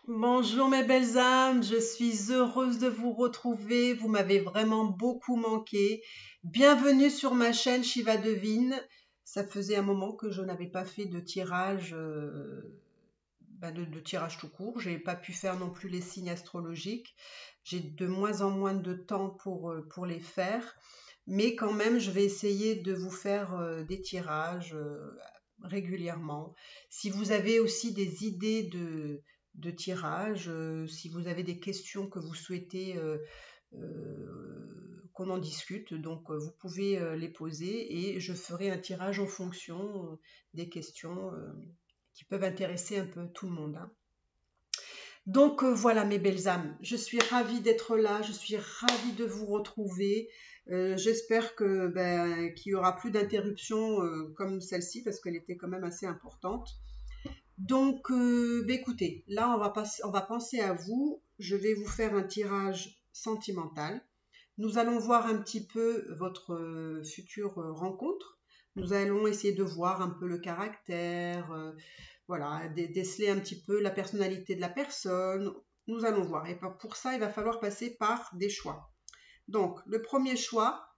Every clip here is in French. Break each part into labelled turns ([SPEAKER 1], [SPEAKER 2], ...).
[SPEAKER 1] Bonjour mes belles âmes, je suis heureuse de vous retrouver. Vous m'avez vraiment beaucoup manqué. Bienvenue sur ma chaîne Shiva Devine. Ça faisait un moment que je n'avais pas fait de tirage, de tirage tout court. J'ai pas pu faire non plus les signes astrologiques. J'ai de moins en moins de temps pour les faire. Mais quand même, je vais essayer de vous faire des tirages régulièrement. Si vous avez aussi des idées de tirage, si vous avez des questions que vous souhaitez qu'on en discute, donc vous pouvez les poser et je ferai un tirage en fonction des questions qui peuvent intéresser un peu tout le monde, hein. Donc voilà mes belles âmes, je suis ravie d'être là, je suis ravie de vous retrouver. J'espère qu'il y aura plus d'interruptions comme celle-ci parce qu'elle était quand même assez importante. Donc écoutez, là on va penser à vous. Je vais vous faire un tirage sentimental. Nous allons voir un petit peu votre future rencontre. Nous allons essayer de voir un peu le caractère, voilà, déceler un petit peu la personnalité de la personne. Nous allons voir. Et pour ça, il va falloir passer par des choix. Donc, le premier choix,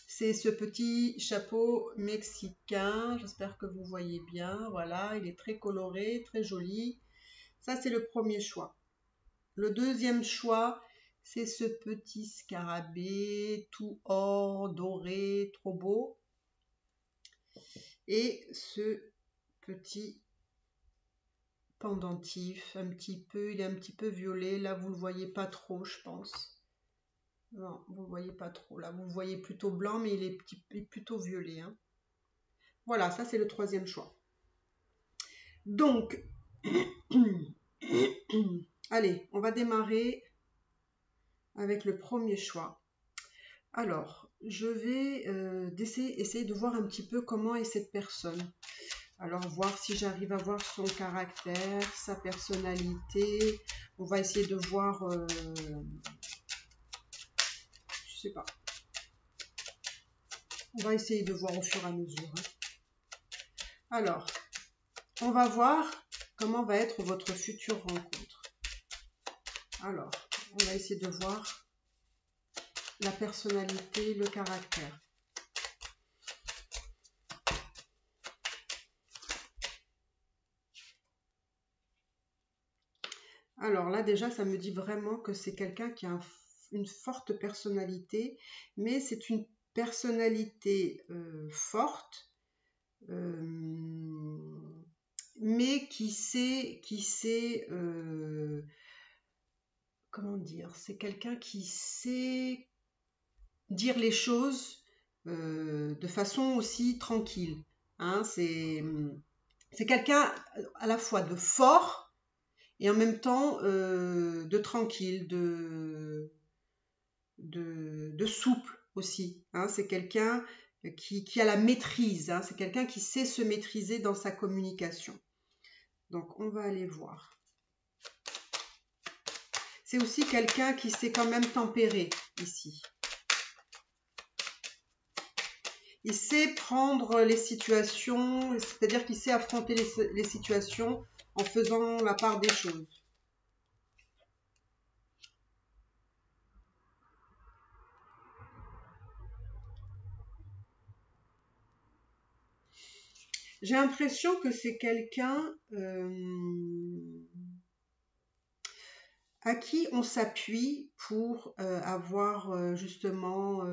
[SPEAKER 1] c'est ce petit chapeau mexicain. J'espère que vous voyez bien. Voilà, il est très coloré, très joli. Ça, c'est le premier choix. Le deuxième choix, c'est ce petit scarabée tout or, doré, trop beau. Et ce petit pendentif, un petit peu, il est un petit peu violet. Là, vous ne le voyez pas trop, je pense. Non, vous ne le voyez pas trop. Là, vous le voyez plutôt blanc, mais il est plutôt violet, hein. Voilà, ça, c'est le troisième choix. Donc, allez, on va démarrer avec le premier choix. Alors, je vais essayer de voir un petit peu comment est cette personne. Alors, voir si j'arrive à voir son caractère, sa personnalité. On va essayer de voir, je sais pas. On va essayer de voir au fur et à mesure, hein. Alors, on va voir comment va être votre future rencontre. Alors, on va essayer de voir la personnalité, le caractère. Alors là, déjà, ça me dit vraiment que c'est quelqu'un qui a une forte personnalité, mais c'est une personnalité forte, euh, mais comment dire, c'est quelqu'un qui sait dire les choses de façon aussi tranquille, hein. C'est quelqu'un à la fois de fort et en même temps de tranquille, de souple aussi, hein. C'est quelqu'un qui a la maîtrise, hein. C'est quelqu'un qui sait se maîtriser dans sa communication. Donc on va aller voir. C'est aussi quelqu'un qui sait quand même tempérer ici. Il sait prendre les situations, c'est-à-dire qu'il sait affronter les situations en faisant la part des choses. J'ai l'impression que c'est quelqu'un à qui on s'appuie pour avoir justement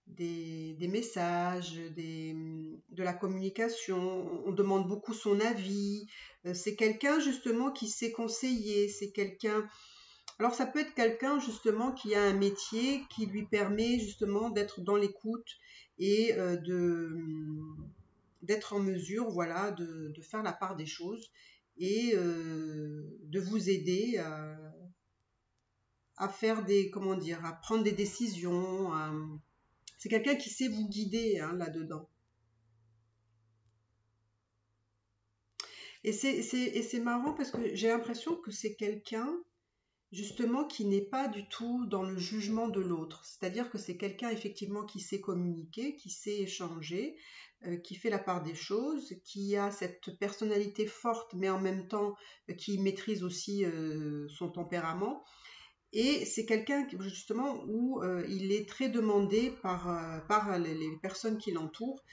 [SPEAKER 1] des messages, de la communication. On demande beaucoup son avis. C'est quelqu'un justement qui sait conseiller. C'est quelqu'un. Alors ça peut être quelqu'un justement qui a un métier qui lui permet justement d'être dans l'écoute et d'être en mesure, voilà, de faire la part des choses et de vous aider à faire comment dire, à prendre des décisions. C'est quelqu'un qui sait vous guider, hein, là-dedans. Et c'est marrant parce que j'ai l'impression que c'est quelqu'un justement qui n'est pas du tout dans le jugement de l'autre. C'est-à-dire que c'est quelqu'un effectivement qui sait communiquer, qui sait échanger, qui fait la part des choses, qui a cette personnalité forte, mais en même temps qui maîtrise aussi son tempérament. Et c'est quelqu'un justement où il est très demandé par les personnes qui l'entourent.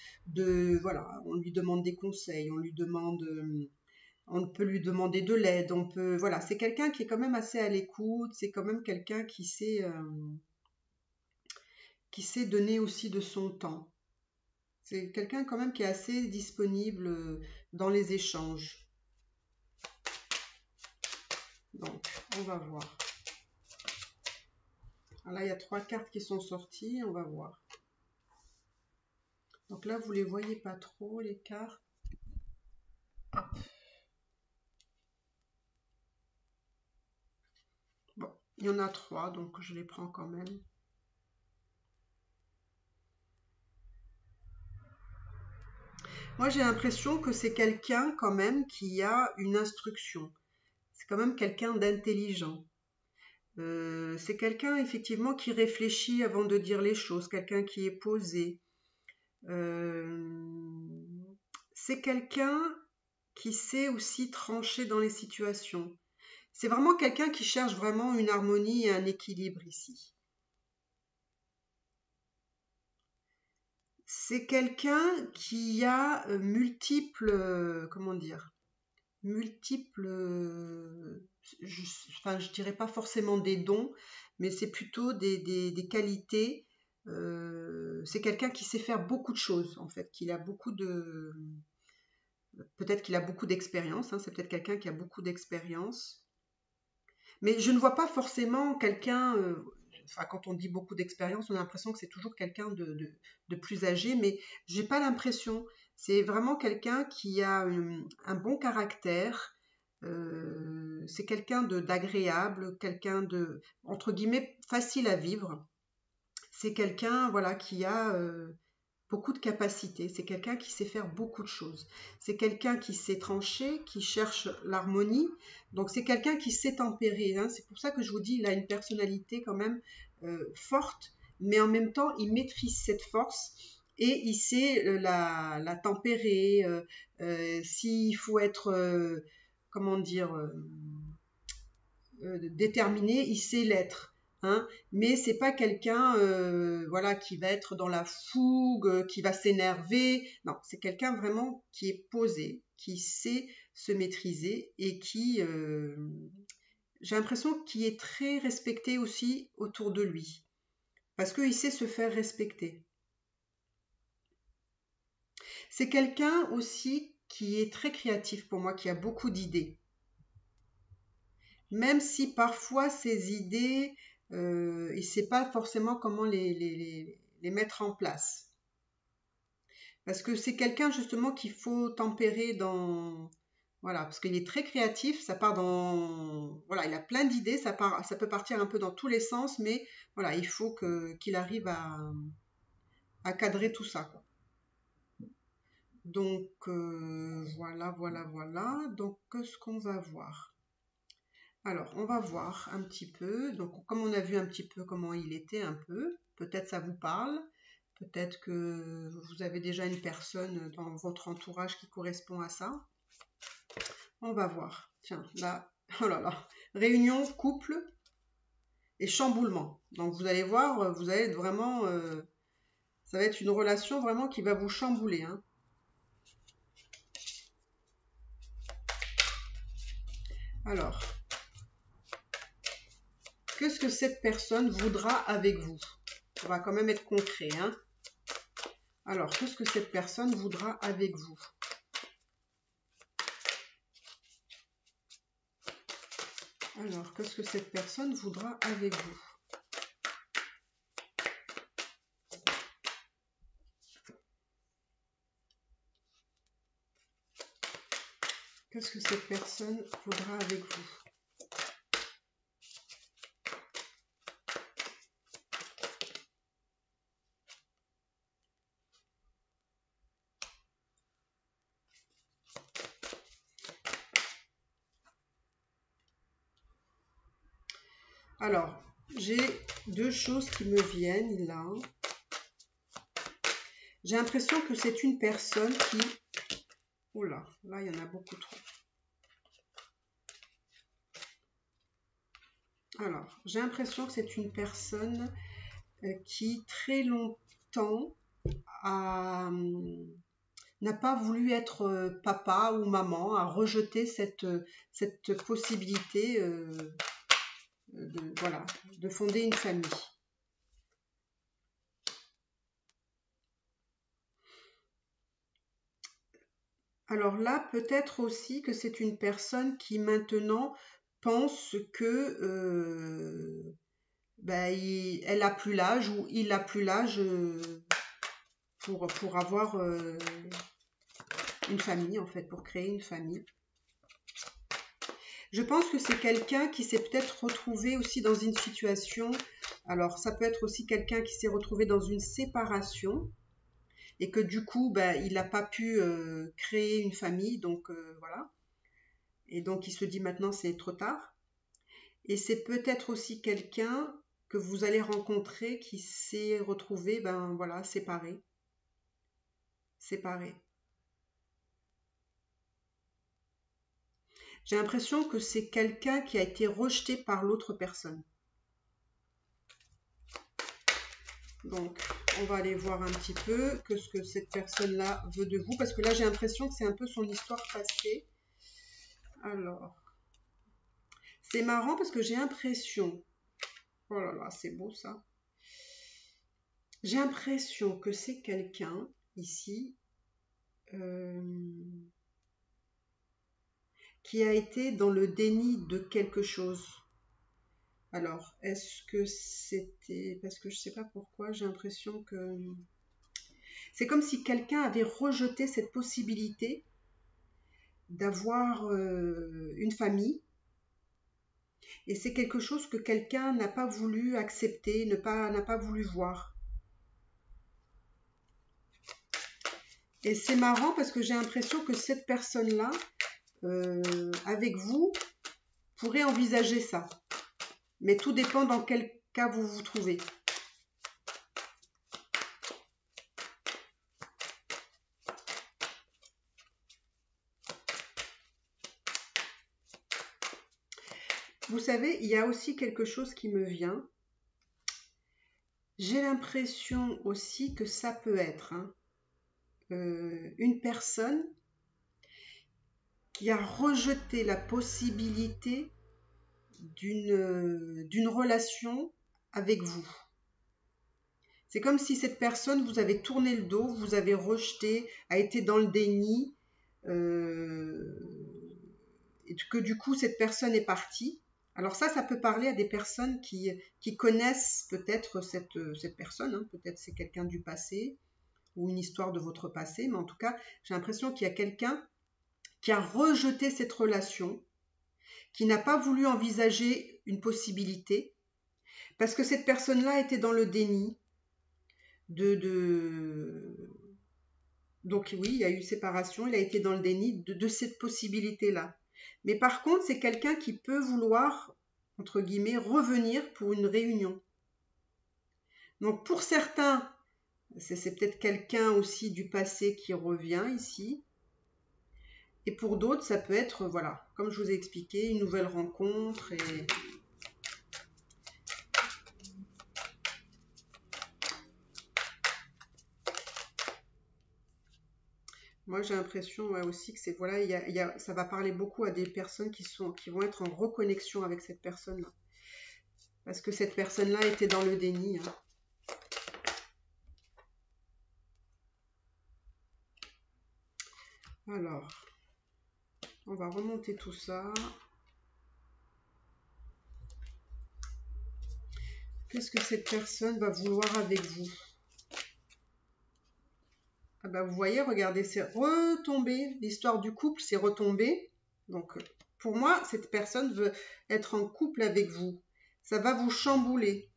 [SPEAKER 1] Voilà, on lui demande des conseils, on peut lui demander de l'aide, voilà, c'est quelqu'un qui est quand même assez à l'écoute, c'est quand même quelqu'un qui sait donner aussi de son temps. C'est quelqu'un quand même qui est assez disponible dans les échanges. Donc, on va voir. Alors là, il y a 3 cartes qui sont sorties, on va voir. Donc là, vous les voyez pas trop, les cartes. Bon, il y en a 3, donc je les prends quand même. Moi, j'ai l'impression que c'est quelqu'un quand même qui a une instruction. C'est quand même quelqu'un d'intelligent. C'est quelqu'un effectivement qui réfléchit avant de dire les choses, quelqu'un qui est posé. C'est quelqu'un qui sait aussi trancher dans les situations. C'est vraiment quelqu'un qui cherche vraiment une harmonie et un équilibre ici. C'est quelqu'un qui a comment dire, multiples, je dirais pas forcément des dons, mais c'est plutôt des qualités. C'est quelqu'un qui sait faire beaucoup de choses, en fait, peut-être qu'il a beaucoup d'expérience, hein, c'est peut-être quelqu'un qui a beaucoup d'expérience, mais je ne vois pas forcément quelqu'un, enfin, quand on dit beaucoup d'expérience, on a l'impression que c'est toujours quelqu'un de plus âgé, mais j'ai pas l'impression. C'est vraiment quelqu'un qui a un bon caractère. C'est quelqu'un d'agréable, quelqu'un de, entre guillemets, facile à vivre. C'est quelqu'un, voilà, qui a beaucoup de capacités. C'est quelqu'un qui sait faire beaucoup de choses. C'est quelqu'un qui sait trancher, qui cherche l'harmonie. Donc c'est quelqu'un qui sait tempérer, hein. C'est pour ça que je vous dis, il a une personnalité quand même forte, mais en même temps, il maîtrise cette force et il sait la tempérer. S'il faut être, comment dire, déterminé, il sait l'être. Hein, mais c'est pas quelqu'un voilà, qui va être dans la fougue, qui va s'énerver. Non, c'est quelqu'un vraiment qui est posé, qui sait se maîtriser et qui, j'ai l'impression qu'il est très respecté aussi autour de lui. Parce qu'il sait se faire respecter. C'est quelqu'un aussi qui est très créatif pour moi, qui a beaucoup d'idées. Même si parfois ces idées, il ne sait pas forcément comment les mettre en place. Parce que c'est quelqu'un justement qu'il faut tempérer dans... Voilà, parce qu'il est très créatif, ça part dans... Voilà, il a plein d'idées, ça peut partir un peu dans tous les sens, mais voilà, il faut qu'il arrive à cadrer tout ça, quoi. Donc, voilà. Donc, qu'est-ce qu'on va voir? Alors, on va voir un petit peu. Donc, comme on a vu un petit peu comment il était un peu, peut-être ça vous parle, peut-être que vous avez déjà une personne dans votre entourage qui correspond à ça. On va voir. Tiens, là, oh là là, réunion, couple et chamboulement. Donc, vous allez voir, vous allez être vraiment, ça va être une relation vraiment qui va vous chambouler, hein. Alors, qu'est-ce que cette personne voudra avec vous? On va quand même être concret, hein. Alors, qu'est-ce que cette personne voudra avec vous? Alors, qu'est-ce que cette personne voudra avec vous? Qu'est-ce que cette personne voudra avec vous? Alors, j'ai deux choses qui me viennent là. J'ai l'impression que c'est une personne qui... Oh là, là, il y en a beaucoup trop. Alors, j'ai l'impression que c'est une personne qui très longtemps n'a pas voulu être papa ou maman, a rejeté cette possibilité voilà, de fonder une famille. Alors là, peut-être aussi que c'est une personne qui maintenant pense que elle a plus l'âge ou il a plus l'âge pour avoir une famille, en fait, pour créer une famille. Je pense que c'est quelqu'un qui s'est peut-être retrouvé aussi dans une situation, alors ça peut être aussi quelqu'un qui s'est retrouvé dans une séparation et que du coup, il n'a pas pu créer une famille, donc voilà. Et donc il se dit maintenant c'est trop tard. Et c'est peut-être aussi quelqu'un que vous allez rencontrer qui s'est retrouvé, voilà, séparé. J'ai l'impression que c'est quelqu'un qui a été rejeté par l'autre personne. Donc, on va aller voir un petit peu ce que cette personne-là veut de vous, parce que là, j'ai l'impression que c'est un peu son histoire passée. Alors, c'est marrant parce que j'ai l'impression... Oh là là, c'est beau ça. J'ai l'impression que c'est quelqu'un, ici, qui a été dans le déni de quelque chose. Alors, est-ce que c'était... Parce que je ne sais pas pourquoi, j'ai l'impression que... C'est comme si quelqu'un avait rejeté cette possibilité d'avoir une famille. Et c'est quelque chose que quelqu'un n'a pas voulu accepter, n'a pas voulu voir. Et c'est marrant parce que j'ai l'impression que cette personne-là, avec vous, pourrait envisager ça. Mais tout dépend dans quel cas vous vous trouvez. Vous savez, il y a aussi quelque chose qui me vient. J'ai l'impression aussi que ça peut être une personne qui a rejeté la possibilité d'une relation avec vous. C'est comme si cette personne vous avait tourné le dos, vous avez rejeté, a été dans le déni, et que du coup cette personne est partie. Alors ça peut parler à des personnes qui connaissent peut-être cette personne, hein. Peut-être c'est quelqu'un du passé ou une histoire de votre passé, mais en tout cas, j'ai l'impression qu'il y a quelqu'un qui a rejeté cette relation, qui n'a pas voulu envisager une possibilité, parce que cette personne-là était dans le déni Donc oui, il y a eu séparation, il a été dans le déni de cette possibilité-là. Mais par contre, c'est quelqu'un qui peut vouloir, entre guillemets, revenir pour une réunion. Donc pour certains, c'est peut-être quelqu'un aussi du passé qui revient ici. Et pour d'autres, ça peut être, voilà, comme je vous ai expliqué, une nouvelle rencontre. Et moi, j'ai l'impression aussi que c'est, voilà, ça va parler beaucoup à des personnes qui vont être en reconnexion avec cette personne-là. Parce que cette personne-là était dans le déni. Hein. Alors, on va remonter tout ça. Qu'est-ce que cette personne va vouloir avec vous? Ah bah vous voyez, regardez, c'est retombé. L'histoire du couple, c'est retombé. Donc, pour moi, cette personne veut être en couple avec vous. Ça va vous chambouler.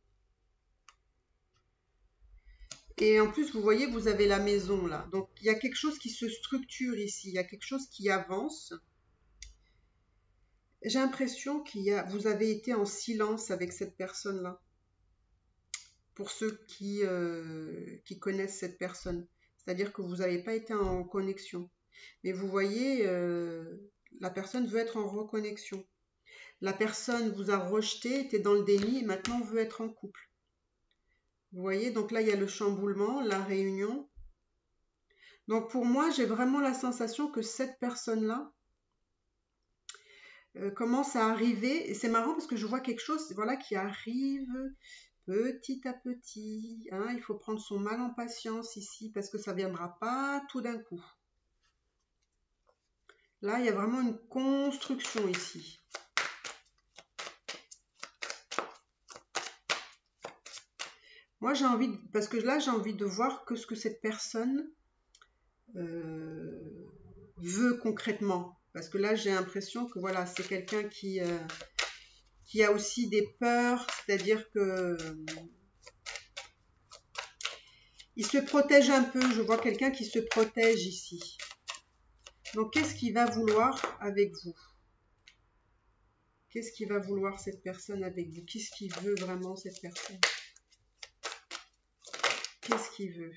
[SPEAKER 1] Et en plus, vous voyez, vous avez la maison là. Donc, il y a quelque chose qui se structure ici. Il y a quelque chose qui avance. J'ai l'impression vous avez été en silence avec cette personne-là. Pour ceux qui connaissent cette personne. C'est-à-dire que vous n'avez pas été en connexion. Mais vous voyez, la personne veut être en reconnexion. La personne vous a rejeté, était dans le déni et maintenant veut être en couple. Vous voyez, donc là, il y a le chamboulement, la réunion. Donc pour moi, j'ai vraiment la sensation que cette personne-là commence à arriver. Et c'est marrant parce que je vois quelque chose, voilà, qui arrive petit à petit. Hein, il faut prendre son mal en patience ici parce que ça ne viendra pas tout d'un coup. Là, il y a vraiment une construction ici. Moi, j'ai envie, parce que là, j'ai envie de voir ce que cette personne veut concrètement. Parce que là, j'ai l'impression que voilà, c'est quelqu'un qui a aussi des peurs, c'est-à-dire que il se protège un peu. Je vois quelqu'un qui se protège ici. Donc, qu'est-ce qu'il va vouloir avec vous? Qu'est-ce qu'il va vouloir cette personne avec vous? Qu'est-ce qu'il veut vraiment cette personne? Qu'est-ce qu'il veut?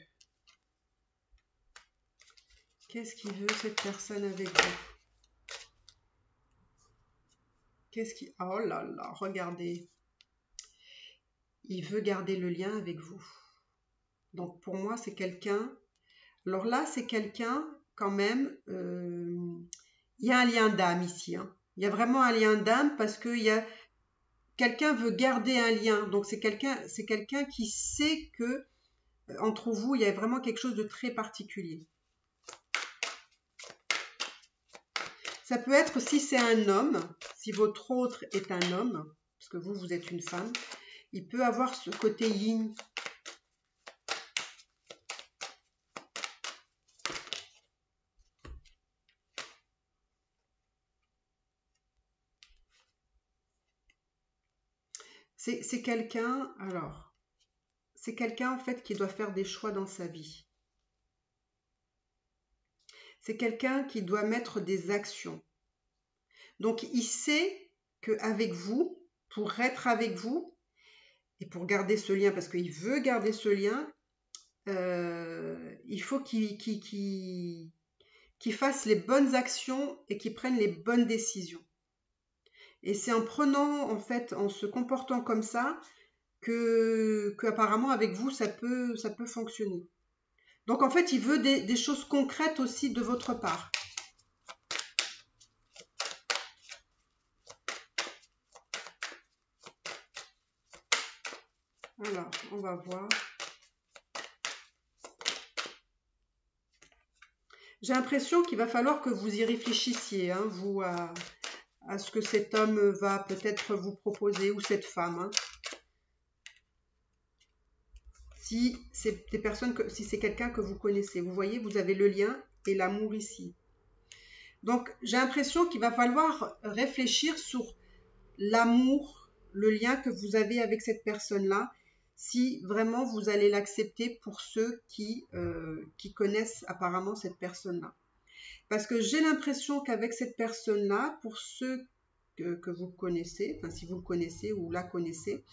[SPEAKER 1] Qu'est-ce qu'il veut cette personne avec vous? Qu'est-ce qui... Oh là là, regardez. Il veut garder le lien avec vous. Donc pour moi, c'est quelqu'un... Alors là, c'est quelqu'un quand même... il y a un lien d'âme ici. Hein. Il y a vraiment un lien d'âme parce que quelqu'un veut garder un lien. Donc c'est quelqu'un qui sait que entre vous, il y a vraiment quelque chose de très particulier. Ça peut être si c'est un homme, si votre autre est un homme, parce que vous êtes une femme, il peut avoir ce côté yin. C'est quelqu'un, alors, c'est quelqu'un en fait qui doit faire des choix dans sa vie. C'est quelqu'un qui doit mettre des actions. Donc il sait qu'avec vous, pour être avec vous, et pour garder ce lien, parce qu'il veut garder ce lien, il faut qu'il fasse les bonnes actions et qu'il prenne les bonnes décisions. Et c'est en prenant, en fait, en se comportant comme ça, que apparemment avec vous, ça peut fonctionner. Donc en fait, il veut des choses concrètes aussi de votre part. Alors, on va voir. J'ai l'impression qu'il va falloir que vous y réfléchissiez, hein, vous, à ce que cet homme va peut-être vous proposer, ou cette femme. Hein. Si c'est des personnes, si c'est quelqu'un que vous connaissez. Vous voyez, vous avez le lien et l'amour ici. Donc, j'ai l'impression qu'il va falloir réfléchir sur l'amour, le lien que vous avez avec cette personne-là, si vraiment vous allez l'accepter pour ceux qui connaissent apparemment cette personne-là. Parce que j'ai l'impression qu'avec cette personne-là, pour ceux que vous connaissez, enfin si vous le connaissez ou la connaissez,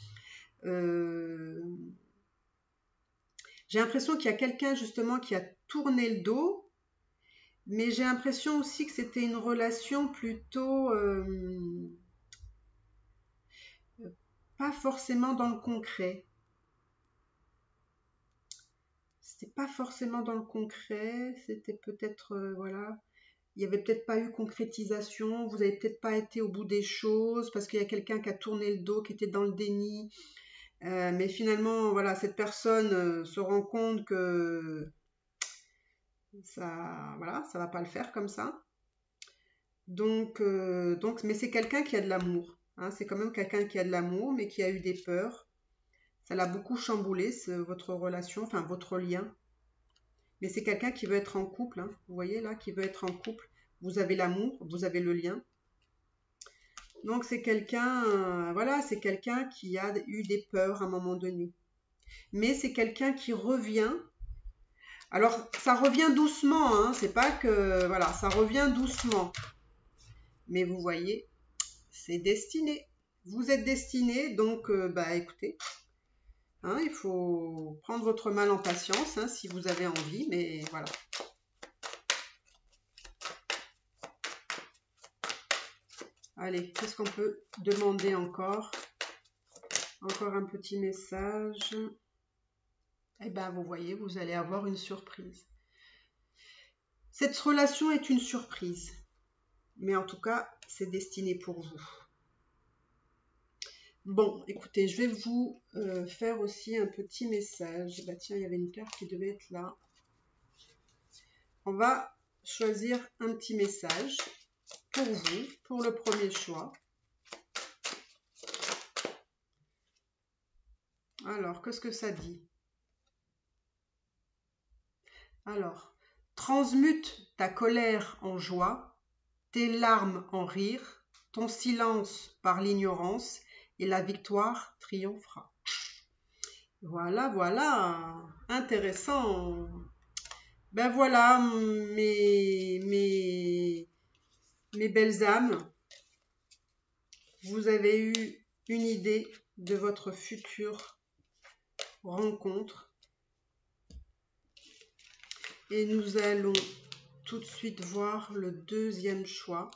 [SPEAKER 1] j'ai l'impression qu'il y a quelqu'un justement qui a tourné le dos, mais j'ai l'impression aussi que c'était une relation plutôt pas forcément dans le concret. C'était pas forcément dans le concret, c'était peut-être, voilà, il n'y avait peut-être pas eu concrétisation, vous n'avez peut-être pas été au bout des choses, parce qu'il y a quelqu'un qui a tourné le dos, qui était dans le déni, mais finalement, voilà, cette personne se rend compte que ça, voilà, ça va pas le faire comme ça. Donc mais c'est quelqu'un qui a de l'amour, hein, c'est quand même quelqu'un qui a de l'amour, mais qui a eu des peurs. Ça l'a beaucoup chamboulé, votre relation, enfin votre lien. Mais c'est quelqu'un qui veut être en couple, hein. Vous voyez là, qui veut être en couple. Vous avez l'amour, vous avez le lien. Donc c'est quelqu'un, voilà, c'est quelqu'un qui a eu des peurs à un moment donné. Mais c'est quelqu'un qui revient. Alors ça revient doucement, hein. C'est pas que, voilà, ça revient doucement. Mais vous voyez, c'est destiné. Vous êtes destiné, donc bah écoutez, hein, il faut prendre votre mal en patience, hein, si vous avez envie, mais voilà. Allez, qu'est-ce qu'on peut demander encore? Encore un petit message. Eh bien, vous voyez, vous allez avoir une surprise. Cette relation est une surprise, mais en tout cas, c'est destiné pour vous. Bon, écoutez, je vais vous faire aussi un petit message. Bah tiens, il y avait une carte qui devait être là. On va choisir un petit message pour vous, pour le premier choix. Alors, qu'est-ce que ça dit? Alors, transmute ta colère en joie, tes larmes en rire, ton silence par l'ignorance, et la victoire triomphera. Voilà, voilà, intéressant. Ben voilà, mes belles âmes, vous avez eu une idée de votre future rencontre. Et nous allons tout de suite voir le deuxième choix.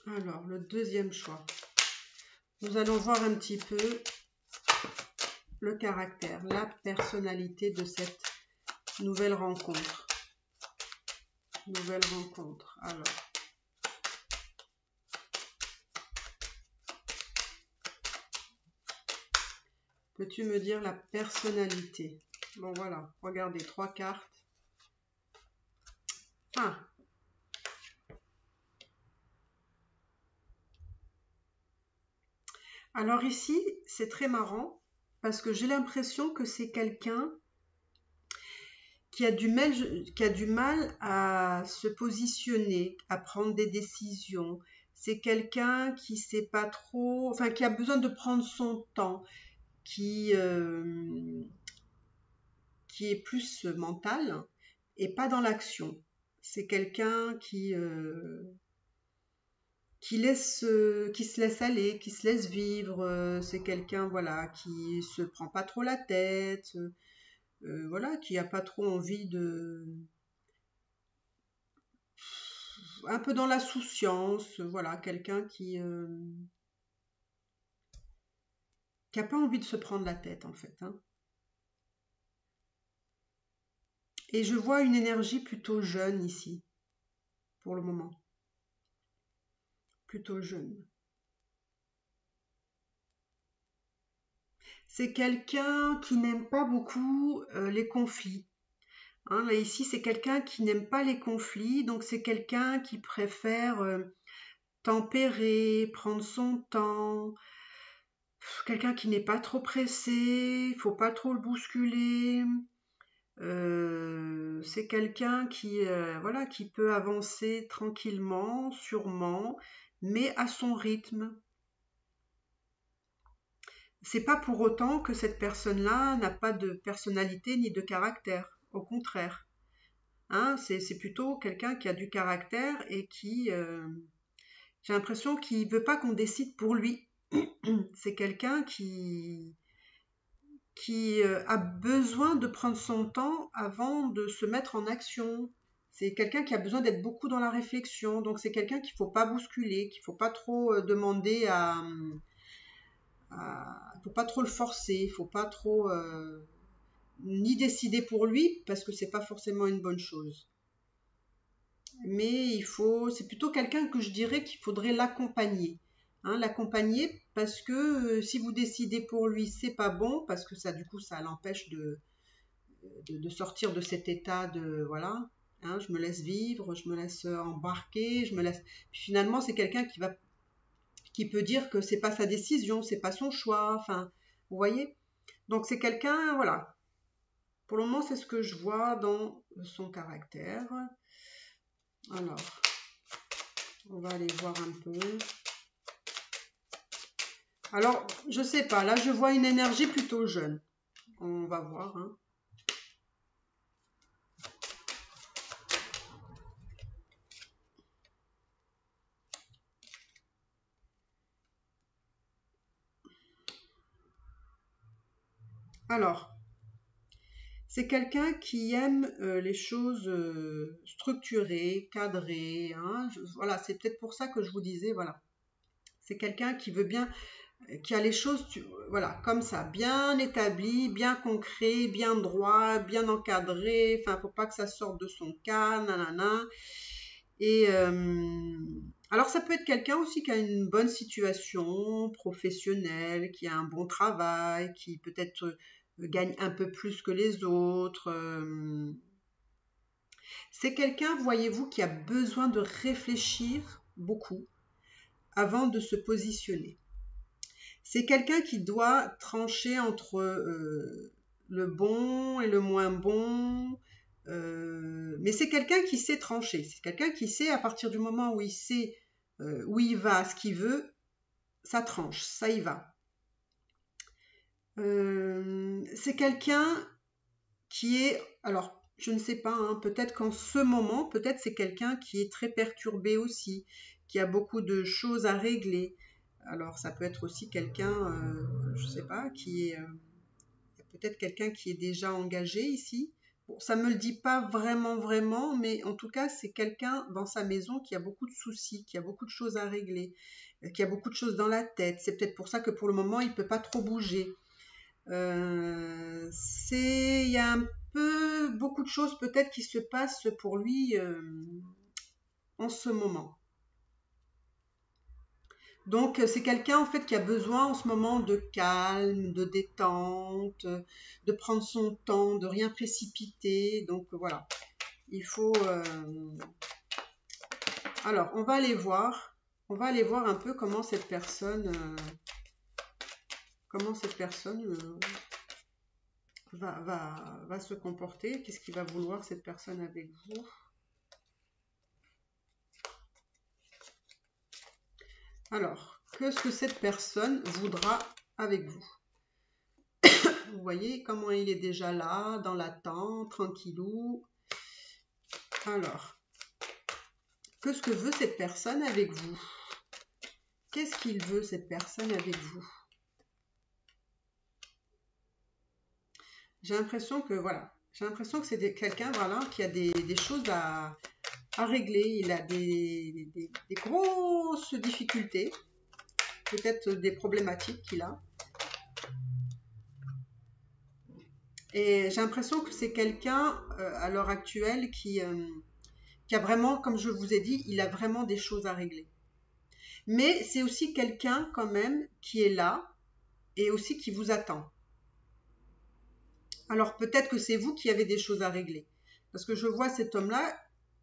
[SPEAKER 1] Alors, le deuxième choix. Nous allons voir un petit peu le caractère, la personnalité de cette nouvelle rencontre. Nouvelle rencontre. Alors. Peux-tu me dire la personnalité? Bon, voilà. Regardez, 3 cartes. Ah. Alors ici, c'est très marrant parce que j'ai l'impression que c'est quelqu'un qui a du mal à se positionner, à prendre des décisions. C'est quelqu'un qui sait pas trop, enfin qui a besoin de prendre son temps, qui est plus mental et pas dans l'action. C'est quelqu'un qui se laisse aller, qui se laisse vivre. C'est quelqu'un, voilà, qui se prend pas trop la tête, voilà, qui a pas trop envie de, un peu dans la souciance, voilà, quelqu'un qui a pas envie de se prendre la tête en fait, hein. Et je vois une énergie plutôt jeune ici, pour le moment, plutôt jeune. C'est quelqu'un qui n'aime pas beaucoup les conflits. Hein, là, ici, c'est quelqu'un qui n'aime pas les conflits, donc c'est quelqu'un qui préfère tempérer, prendre son temps, quelqu'un qui n'est pas trop pressé, il faut pas trop le bousculer. C'est quelqu'un qui, voilà, qui peut avancer tranquillement, sûrement, mais à son rythme. C'est pas pour autant que cette personne-là n'a pas de personnalité ni de caractère. Au contraire. Hein, c'est plutôt quelqu'un qui a du caractère et qui, j'ai l'impression qu'il ne veut pas qu'on décide pour lui. C'est quelqu'un qui a besoin de prendre son temps avant de se mettre en action. C'est quelqu'un qui a besoin d'être beaucoup dans la réflexion. Donc c'est quelqu'un qu'il ne faut pas bousculer, qu'il ne faut pas trop demander faut pas trop le forcer, il ne faut pas trop ni décider pour lui parce que c'est pas forcément une bonne chose. Mais c'est plutôt quelqu'un que je dirais qu'il faudrait l'accompagner. Hein, l'accompagner parce que si vous décidez pour lui, c'est pas bon parce que ça, du coup, ça l'empêche de sortir de cet état de voilà. Hein, je me laisse vivre, je me laisse embarquer, je me laisse. Puis finalement, c'est quelqu'un qui peut dire que c'est pas sa décision, c'est pas son choix. Enfin, vous voyez. Donc c'est quelqu'un, voilà. Pour le moment, c'est ce que je vois dans son caractère. Alors, on va aller voir un peu. Alors, je sais pas, là je vois une énergie plutôt jeune. On va voir, hein. Alors, c'est quelqu'un qui aime les choses structurées, cadrées, hein. Voilà, c'est peut-être pour ça que je vous disais, voilà. C'est quelqu'un qui veut bien, qui a les choses, voilà, comme ça, bien établies, bien concret, bien droit, bien encadré. Enfin, faut pas que ça sorte de son cas, nanana. Et alors, ça peut être quelqu'un aussi qui a une bonne situation professionnelle, qui a un bon travail, qui peut-être gagne un peu plus que les autres. C'est quelqu'un, voyez-vous, qui a besoin de réfléchir beaucoup avant de se positionner. C'est quelqu'un qui doit trancher entre le bon et le moins bon, mais c'est quelqu'un qui sait trancher. C'est quelqu'un qui sait, à partir du moment où il sait où il va, ce qu'il veut, ça tranche, ça y va. C'est quelqu'un qui est, alors je ne sais pas, hein, peut-être qu'en ce moment, peut-être c'est quelqu'un qui est très perturbé aussi, qui a beaucoup de choses à régler. Alors ça peut être aussi quelqu'un, je ne sais pas, qui est peut-être quelqu'un qui est déjà engagé ici. Bon, ça ne me le dit pas vraiment, mais en tout cas, c'est quelqu'un dans sa maison qui a beaucoup de soucis, qui a beaucoup de choses à régler, qui a beaucoup de choses dans la tête. C'est peut-être pour ça que pour le moment, il ne peut pas trop bouger. Il y a un peu beaucoup de choses peut-être qui se passent pour lui en ce moment. Donc c'est quelqu'un en fait qui a besoin en ce moment de calme, de détente, de prendre son temps, de rien précipiter. Donc voilà, il faut. Alors on va aller voir. On va aller voir un peu comment cette personne, va se comporter. Qu'est-ce qu'il va vouloir cette personne avec vous? Alors, qu'est-ce que cette personne voudra avec vous? Vous voyez comment il est déjà là, dans l'attente, tranquillou. Alors, qu'est-ce que veut cette personne avec vous? Qu'est-ce qu'il veut cette personne avec vous? J'ai l'impression que voilà, j'ai l'impression que c'est quelqu'un voilà qui a des choses à régler. Il a des grosses difficultés, peut-être des problématiques qu'il a. Et j'ai l'impression que c'est quelqu'un à l'heure actuelle qui a vraiment, comme je vous ai dit, il a vraiment des choses à régler. Mais c'est aussi quelqu'un quand même qui est là et aussi qui vous attend. Alors peut-être que c'est vous qui avez des choses à régler. Parce que je vois cet homme-là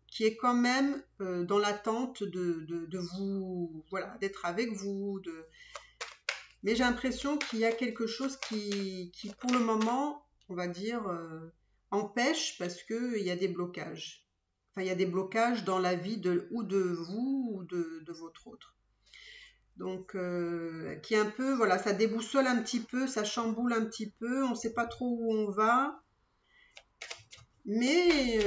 [SPEAKER 1] qui est quand même dans l'attente de vous, voilà, d'être avec vous. Mais j'ai l'impression qu'il y a quelque chose qui pour le moment, on va dire, empêche parce qu'il y a des blocages. Enfin, il y a des blocages dans la vie ou de vous ou de votre autre. Donc, qui est un peu, voilà, ça déboussole un petit peu, ça chamboule un petit peu, on ne sait pas trop où on va. Mais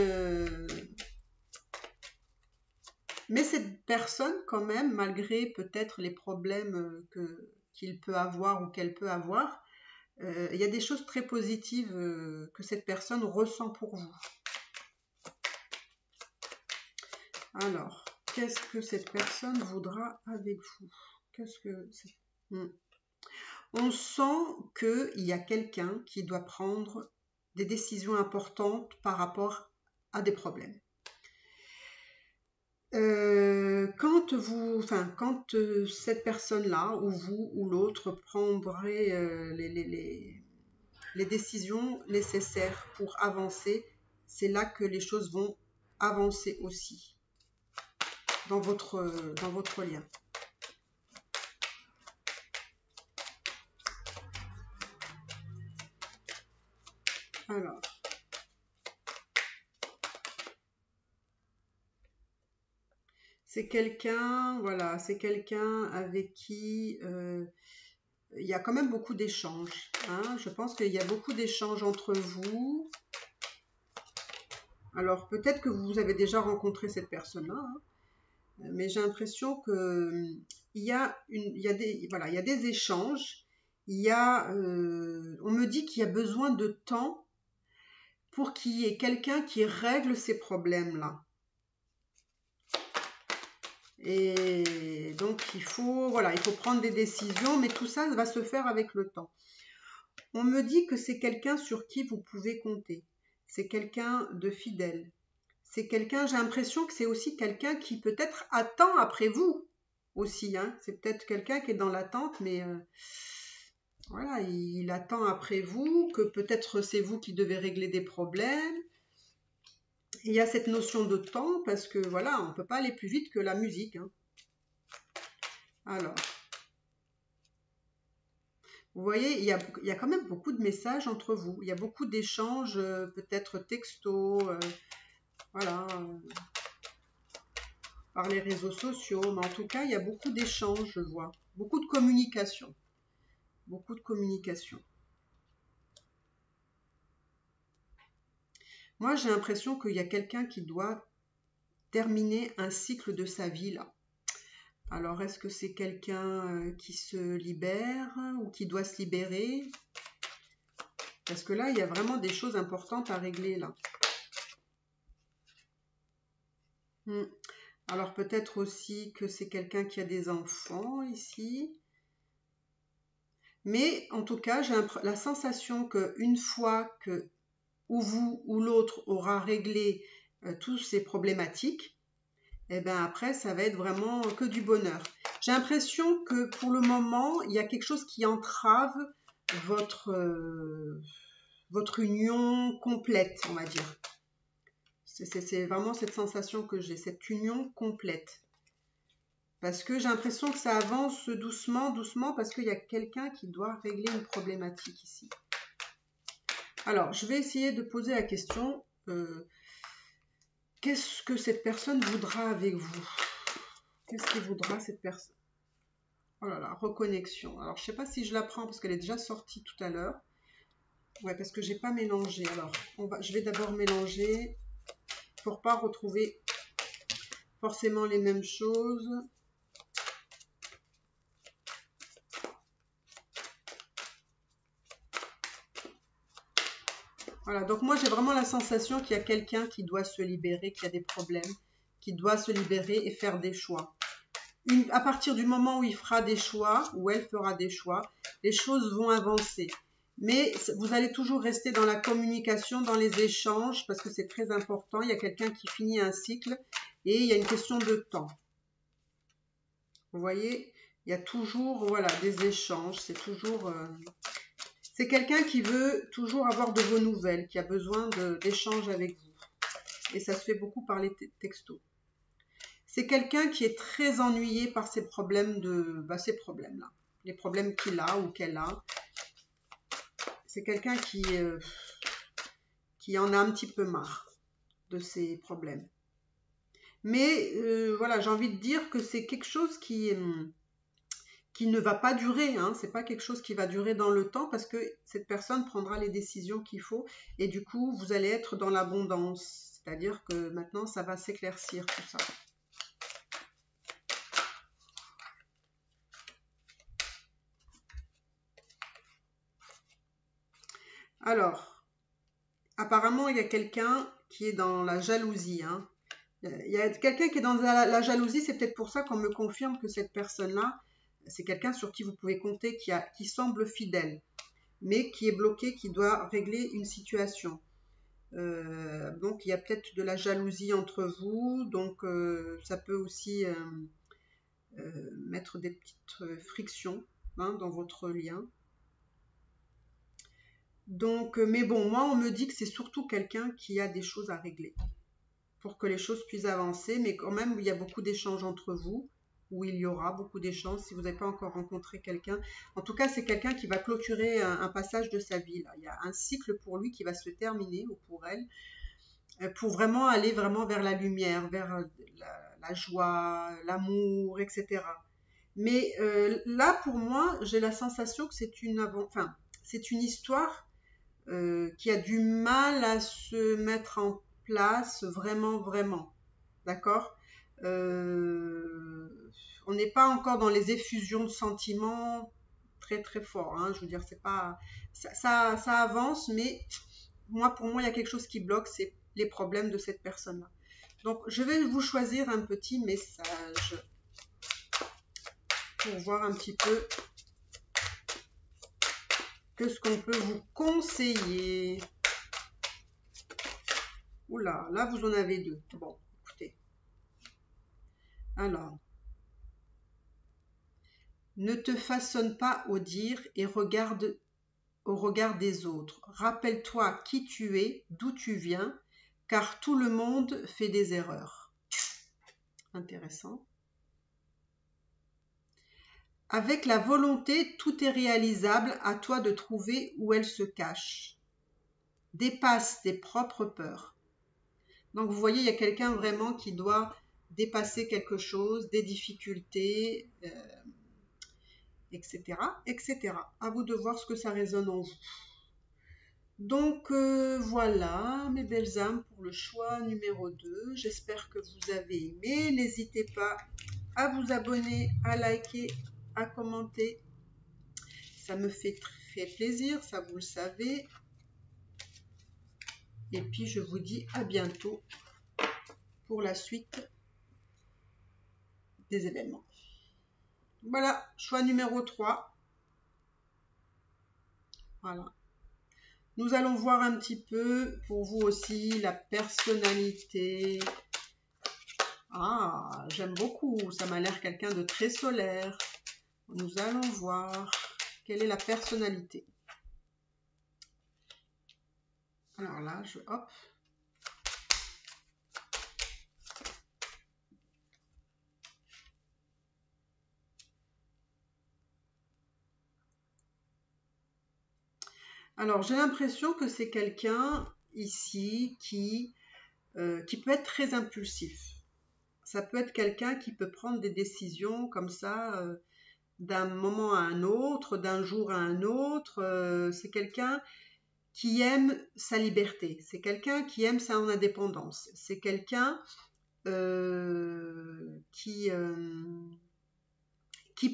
[SPEAKER 1] cette personne, quand même, malgré peut-être les problèmes qu'il peut avoir ou qu'elle peut avoir, il y a des choses très positives que cette personne ressent pour vous. Alors, qu'est-ce que cette personne voudra avec vous? Qu'est-ce que c'est? On sent qu'il y a quelqu'un qui doit prendre des décisions importantes par rapport à des problèmes. Quand cette personne-là, ou vous, ou l'autre, prendrez les décisions nécessaires pour avancer, c'est là que les choses vont avancer aussi dans votre lien. Alors, c'est quelqu'un, voilà, c'est quelqu'un avec qui il y a quand même beaucoup d'échanges. Hein. Je pense qu'il y a beaucoup d'échanges entre vous. Alors, peut-être que vous avez déjà rencontré cette personne-là, hein, mais j'ai l'impression que il y a des échanges on me dit qu'il y a besoin de temps pour qu'il y ait quelqu'un qui règle ces problèmes-là. Et donc, il faut prendre des décisions, mais tout ça va se faire avec le temps. On me dit que c'est quelqu'un sur qui vous pouvez compter. C'est quelqu'un de fidèle. C'est quelqu'un, j'ai l'impression que c'est aussi quelqu'un qui peut-être attend après vous aussi. Hein. C'est peut-être quelqu'un qui est dans l'attente, mais voilà, il attend après vous, que peut-être c'est vous qui devez régler des problèmes. Il y a cette notion de temps parce que voilà, on ne peut pas aller plus vite que la musique. Hein. Alors, vous voyez, il y a quand même beaucoup de messages entre vous. Il y a beaucoup d'échanges, peut-être textos, voilà, par les réseaux sociaux. Mais en tout cas, il y a beaucoup d'échanges, je vois. Beaucoup de communication. Beaucoup de communication. Moi, j'ai l'impression qu'il y a quelqu'un qui doit terminer un cycle de sa vie, là. Alors, est-ce que c'est quelqu'un qui se libère ou qui doit se libérer? Parce que là, il y a vraiment des choses importantes à régler, là. Alors, peut-être aussi que c'est quelqu'un qui a des enfants, ici. Mais, en tout cas, j'ai la sensation qu'une fois que ou vous ou l'autre aura réglé toutes ces problématiques, et bien après, ça va être vraiment que du bonheur. J'ai l'impression que pour le moment, il y a quelque chose qui entrave votre union complète, on va dire. C'est vraiment cette sensation que j'ai, cette union complète. Parce que j'ai l'impression que ça avance doucement, doucement, parce qu'il y a quelqu'un qui doit régler une problématique ici. Alors, je vais essayer de poser la question, qu'est-ce que cette personne voudra avec vous? Qu'est-ce qu'il voudra cette personne? Oh là là, reconnexion. Alors, je ne sais pas si je la prends parce qu'elle est déjà sortie tout à l'heure. Ouais, parce que j'ai pas mélangé. Alors, je vais d'abord mélanger pour pas retrouver forcément les mêmes choses. Voilà, donc moi j'ai vraiment la sensation qu'il y a quelqu'un qui doit se libérer, qui a des problèmes, qui doit se libérer et faire des choix. À partir du moment où il fera des choix, ou elle fera des choix, les choses vont avancer. Mais vous allez toujours rester dans la communication, dans les échanges, parce que c'est très important. Il y a quelqu'un qui finit un cycle et il y a une question de temps. Vous voyez, il y a toujours voilà, des échanges, c'est toujours... c'est quelqu'un qui veut toujours avoir de vos nouvelles, qui a besoin d'échanges avec vous. Et ça se fait beaucoup par les textos. C'est quelqu'un qui est très ennuyé par ces problèmes ces problèmes-là. Les problèmes qu'il a ou qu'elle a. C'est quelqu'un qui en a un petit peu marre de ces problèmes. Mais voilà, j'ai envie de dire que c'est quelque chose qui ne va pas durer. Hein. C'est pas quelque chose qui va durer dans le temps parce que cette personne prendra les décisions qu'il faut et du coup, vous allez être dans l'abondance. C'est-à-dire que maintenant, ça va s'éclaircir tout ça. Alors, apparemment, il y a quelqu'un qui est dans la jalousie. Hein. Il y a quelqu'un qui est dans la jalousie, c'est peut-être pour ça qu'on me confirme que cette personne-là, c'est quelqu'un sur qui vous pouvez compter, qui semble fidèle, mais qui est bloqué, qui doit régler une situation. Donc, il y a peut-être de la jalousie entre vous, donc ça peut aussi mettre des petites frictions dans votre lien. Donc, mais bon, moi, on me dit que c'est surtout quelqu'un qui a des choses à régler pour que les choses puissent avancer, mais quand même, il y a beaucoup d'échanges entre vous, ou il y aura beaucoup d'échanges si vous n'avez pas encore rencontré quelqu'un. En tout cas, c'est quelqu'un qui va clôturer un passage de sa vie. Là. Il y a un cycle pour lui qui va se terminer, ou pour elle, pour vraiment aller vraiment vers la lumière, vers la joie, l'amour, etc. Mais là, pour moi, j'ai la sensation que c'est une histoire qui a du mal à se mettre en place vraiment, vraiment. D'accord On n'est pas encore dans les effusions de sentiments très très fort, hein. Je veux dire, c'est pas ça avance, mais pour moi, il y a quelque chose qui bloque, c'est les problèmes de cette personne-là. Donc, je vais vous choisir un petit message pour voir un petit peu que ce qu'on peut vous conseiller. Oula, là, vous en avez deux. Bon, écoutez. Alors, ne te façonne pas au dire et regarde au regard des autres. Rappelle-toi qui tu es, d'où tu viens, car tout le monde fait des erreurs. Intéressant. Avec la volonté, tout est réalisable, à toi de trouver où elle se cache. Dépasse tes propres peurs. Donc vous voyez, il y a quelqu'un vraiment qui doit dépasser quelque chose, des difficultés, etc., etc. À vous de voir ce que ça résonne en vous. Donc voilà, mes belles âmes, pour le choix numéro 2. J'espère que vous avez aimé. N'hésitez pas à vous abonner, à liker, à commenter. Ça me fait très plaisir, ça vous le savez. Et puis je vous dis à bientôt pour la suite des événements. Voilà, choix numéro 3. Voilà. Nous allons voir un petit peu pour vous aussi la personnalité. Ah, j'aime beaucoup, ça m'a l'air quelqu'un de très solaire. Nous allons voir quelle est la personnalité. Alors là, hop. Alors, j'ai l'impression que c'est quelqu'un ici qui peut être très impulsif. Ça peut être quelqu'un qui peut prendre des décisions comme ça, d'un moment à un autre, d'un jour à un autre. C'est quelqu'un qui aime sa liberté. C'est quelqu'un qui aime sa indépendance. C'est quelqu'un qui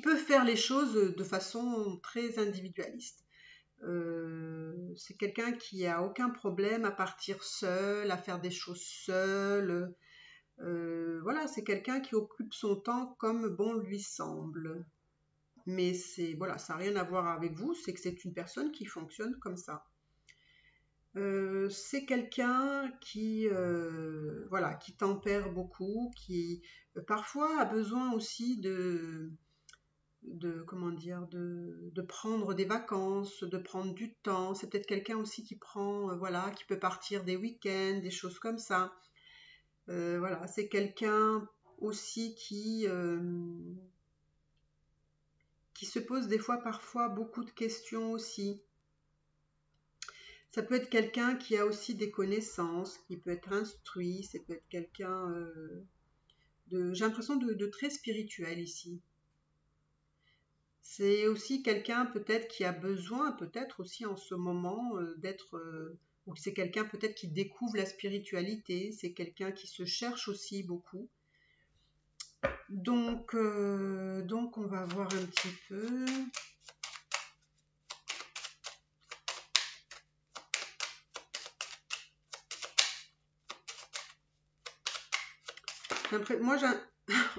[SPEAKER 1] peut faire les choses de façon très individualiste. C'est quelqu'un qui a aucun problème à partir seul, à faire des choses seul. Voilà, c'est quelqu'un qui occupe son temps comme bon lui semble. Mais voilà, ça n'a rien à voir avec vous, c'est que c'est une personne qui fonctionne comme ça. C'est quelqu'un qui voilà, qui tempère beaucoup, qui parfois a besoin aussi comment dire, de prendre des vacances, de prendre du temps. C'est peut-être quelqu'un aussi qui prend voilà, qui peut partir des week-ends, des choses comme ça. Voilà, c'est quelqu'un aussi qui se pose des fois parfois beaucoup de questions aussi. Ça peut être quelqu'un qui a aussi des connaissances, qui peut être instruit, ça peut être quelqu'un j'ai l'impression de très spirituel ici. C'est aussi quelqu'un peut-être qui a besoin, peut-être aussi en ce moment, d'être, ou c'est quelqu'un peut-être qui découvre la spiritualité, c'est quelqu'un qui se cherche aussi beaucoup. Donc on va voir un petit peu. Moi,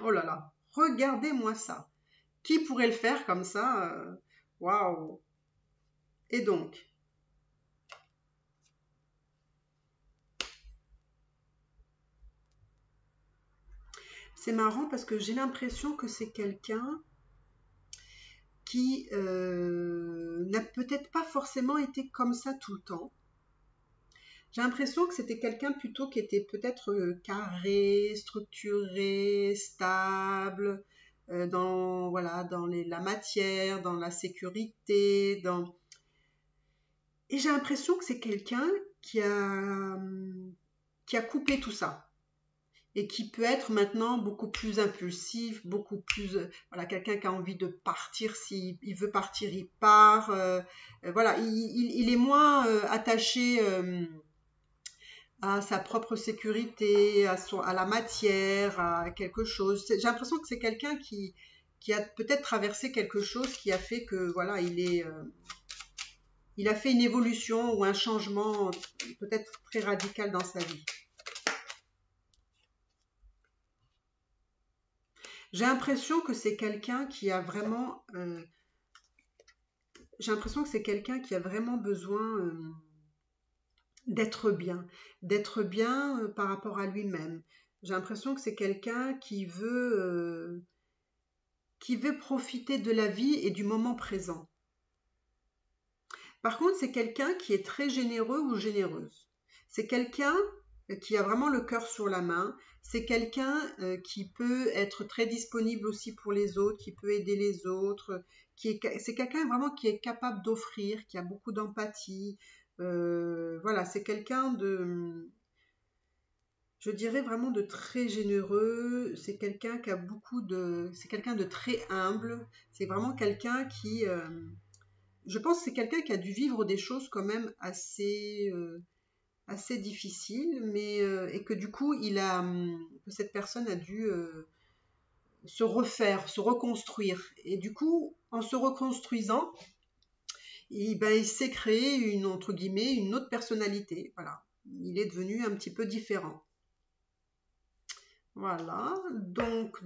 [SPEAKER 1] oh là là, regardez-moi ça. Qui pourrait le faire comme ça? Waouh! Et donc, c'est marrant parce que j'ai l'impression que c'est quelqu'un qui n'a peut-être pas forcément été comme ça tout le temps. J'ai l'impression que c'était quelqu'un plutôt qui était peut-être carré, structuré, stable, dans, voilà, dans la matière, dans la sécurité, Et j'ai l'impression que c'est quelqu'un qui a coupé tout ça et qui peut être maintenant beaucoup plus impulsif, beaucoup plus, voilà, quelqu'un qui a envie de partir, s'il veut partir, il part, voilà, il est moins attaché à sa propre sécurité, à la matière, à quelque chose. J'ai l'impression que c'est quelqu'un qui qui a peut-être traversé quelque chose qui a fait que, voilà, il a fait une évolution ou un changement peut-être très radical dans sa vie. J'ai l'impression que c'est quelqu'un qui a vraiment... j'ai l'impression que c'est quelqu'un qui a vraiment besoin d'être bien par rapport à lui-même. J'ai l'impression que c'est quelqu'un qui veut profiter de la vie et du moment présent. Par contre, c'est quelqu'un qui est très généreux ou généreuse. C'est quelqu'un qui a vraiment le cœur sur la main. C'est quelqu'un qui peut être très disponible aussi pour les autres, qui peut aider les autres. C'est quelqu'un vraiment qui est capable d'offrir, qui a beaucoup d'empathie. Voilà, c'est quelqu'un je dirais vraiment de très généreux. C'est quelqu'un qui a c'est quelqu'un de très humble. C'est vraiment quelqu'un qui, je pense que c'est quelqu'un qui a dû vivre des choses quand même assez difficiles, mais et que du coup, que cette personne a dû se refaire, se reconstruire. Et du coup, en se reconstruisant, il s'est créé entre guillemets, une autre personnalité. Voilà. Il est devenu un petit peu différent. Voilà. Donc,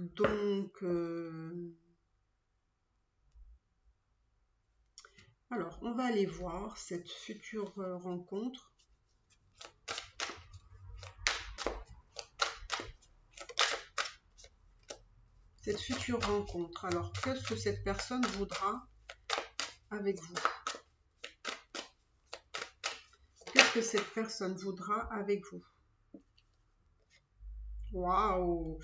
[SPEAKER 1] alors, on va aller voir cette future rencontre. Cette future rencontre. Alors, qu'est-ce que cette personne voudra avec vous? Qu'est-ce que cette personne voudra avec vous? Waouh!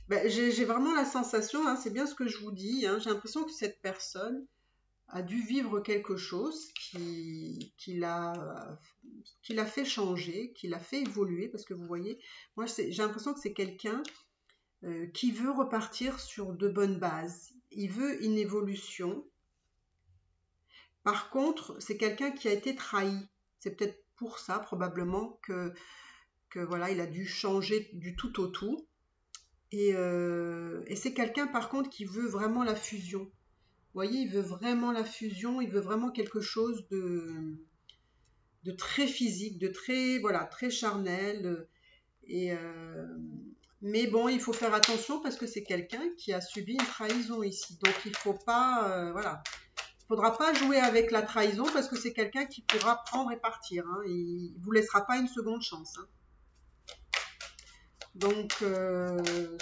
[SPEAKER 1] Ben, j'ai vraiment la sensation, hein, c'est bien ce que je vous dis, hein, j'ai l'impression que cette personne a dû vivre quelque chose qui l'a fait changer, qui l'a fait évoluer, parce que vous voyez, moi j'ai l'impression que c'est quelqu'un qui veut repartir sur de bonnes bases. Il veut une évolution. Par contre, c'est quelqu'un qui a été trahi. C'est peut-être pour ça, probablement, que voilà, il a dû changer du tout au tout. Et c'est quelqu'un, par contre, qui veut vraiment la fusion. Vous voyez, il veut vraiment la fusion, il veut vraiment quelque chose de très physique, de très, voilà, très charnel. Et, mais bon, il faut faire attention parce que c'est quelqu'un qui a subi une trahison ici. Donc il faut pas, voilà, il faudra pas jouer avec la trahison parce que c'est quelqu'un qui pourra prendre et partir. Hein. Il vous laissera pas une seconde chance. Hein. Donc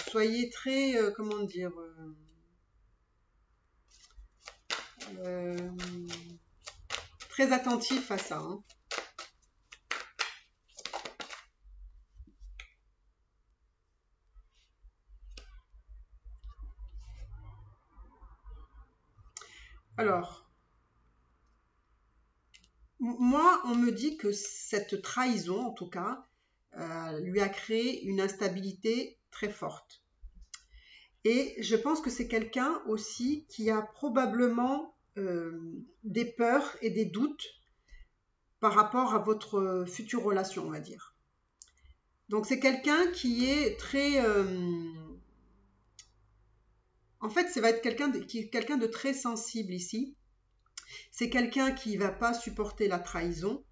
[SPEAKER 1] soyez très, comment dire, très attentif à ça. Hein. Alors, moi, on me dit que cette trahison, en tout cas, lui a créé une instabilité très forte. Et je pense que c'est quelqu'un aussi qui a probablement des peurs et des doutes par rapport à votre future relation, on va dire. Donc c'est quelqu'un qui est très... en fait, ça va être quelqu'un de très sensible ici. C'est quelqu'un qui ne va pas supporter la trahison.